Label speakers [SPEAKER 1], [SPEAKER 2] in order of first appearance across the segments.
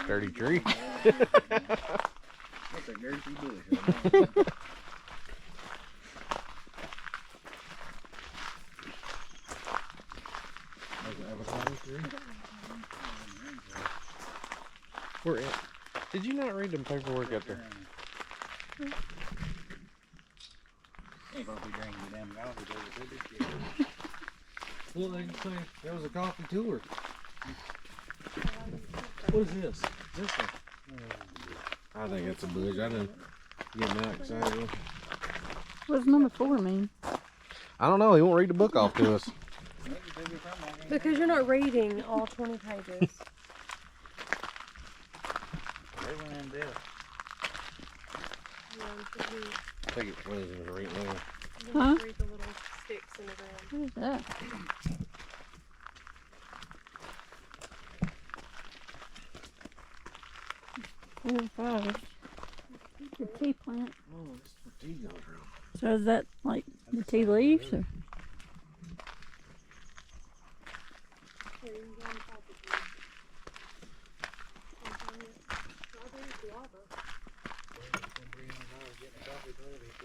[SPEAKER 1] dirty tree.
[SPEAKER 2] That's a dirty bush.
[SPEAKER 1] We're in. Did you not read the paperwork up there?
[SPEAKER 2] Ain't gonna be drinking the damn coffee till we do this shit.
[SPEAKER 3] Well, they say there was a coffee tour. What is this? Is this
[SPEAKER 1] I think it's a bush. I didn't get that excited.
[SPEAKER 4] What does number 4 mean?
[SPEAKER 1] I don't know. He won't read the book off to us.
[SPEAKER 5] Because you're not reading all 20 pages.
[SPEAKER 2] They went in depth.
[SPEAKER 1] Take it. What is it? Read it later.
[SPEAKER 4] Huh?
[SPEAKER 5] Read the little sticks in the ground.
[SPEAKER 4] What is that? Four or five. The tea plant.
[SPEAKER 1] Oh, this is where tea goes from.
[SPEAKER 4] So is that like the tea leaves or?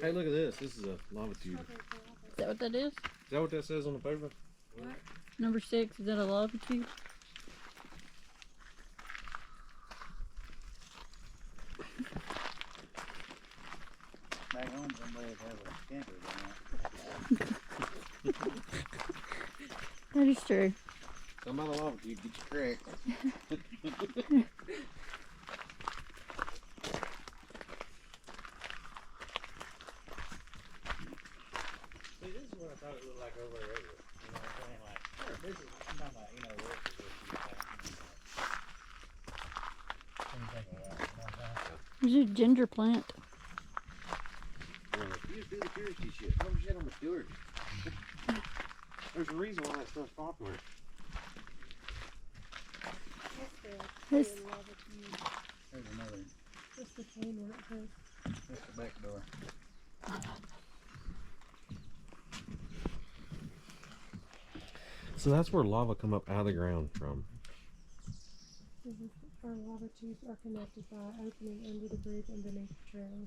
[SPEAKER 1] Hey, look at this. This is a lava tube.
[SPEAKER 4] Is that what that is?
[SPEAKER 1] Is that what that says on the paper?
[SPEAKER 4] Number 6, is that a lava tube?
[SPEAKER 2] Back home, somebody have a camper going out.
[SPEAKER 4] That is true.
[SPEAKER 1] Come by the lava tube, get your crack.
[SPEAKER 2] See, this is what I thought it looked like over there earlier. You know what I'm saying? Like, this is, I'm talking about, you know, where it's
[SPEAKER 4] There's a ginger plant.
[SPEAKER 1] You just do the touristy shit. Don't shit on the tourists. There's a reason why that stuff's popular.
[SPEAKER 4] This,
[SPEAKER 2] There's another.
[SPEAKER 5] That's the cane where it says.
[SPEAKER 2] That's the back door.
[SPEAKER 1] So that's where lava come up out of the ground from.
[SPEAKER 5] Our lava tubes are connected by opening under the bridge and beneath the trail.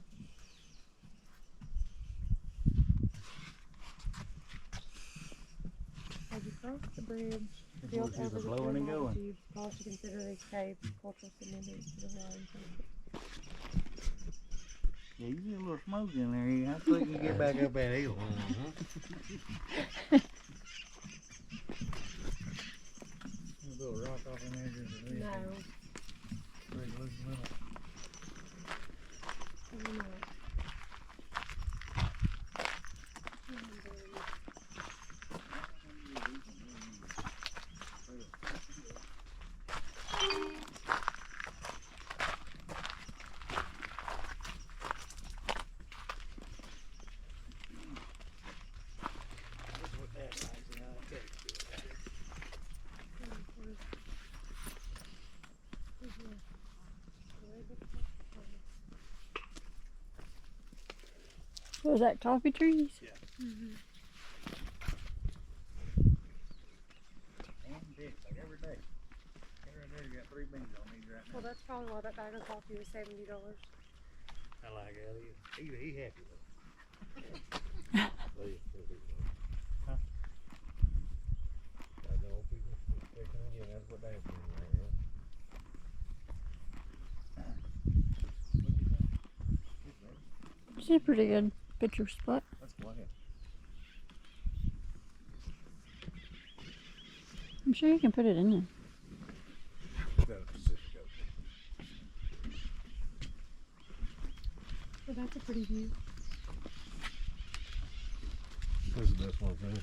[SPEAKER 5] As you cross the bridge,
[SPEAKER 2] The
[SPEAKER 5] built
[SPEAKER 2] bushes
[SPEAKER 5] over
[SPEAKER 2] are
[SPEAKER 5] the
[SPEAKER 2] blowing and
[SPEAKER 5] lava
[SPEAKER 2] going.
[SPEAKER 5] tubes, pause to consider these caves cultural significance to the line.
[SPEAKER 2] Yeah, you get a little smoke in there. I think you get back up that hill. There's a little rock off in there just a little.
[SPEAKER 5] No.
[SPEAKER 2] Big loose little.
[SPEAKER 5] No.
[SPEAKER 4] what is that, coffee trees?
[SPEAKER 5] Mm-hmm.
[SPEAKER 2] And big, like every day. Every day you got 3 beans on these right
[SPEAKER 5] Well,
[SPEAKER 2] now.
[SPEAKER 5] that's probably why that bag of coffee was $70.
[SPEAKER 2] I like it. He happy though. Huh?
[SPEAKER 1] The old people, they come again, that's what they have to do right here.
[SPEAKER 4] It's a pretty good picture spot.
[SPEAKER 1] That's quiet.
[SPEAKER 4] I'm sure you can put it in there.
[SPEAKER 1] That's a Pacific Ocean.
[SPEAKER 5] Well, that's a pretty view.
[SPEAKER 1] This is the best one for me.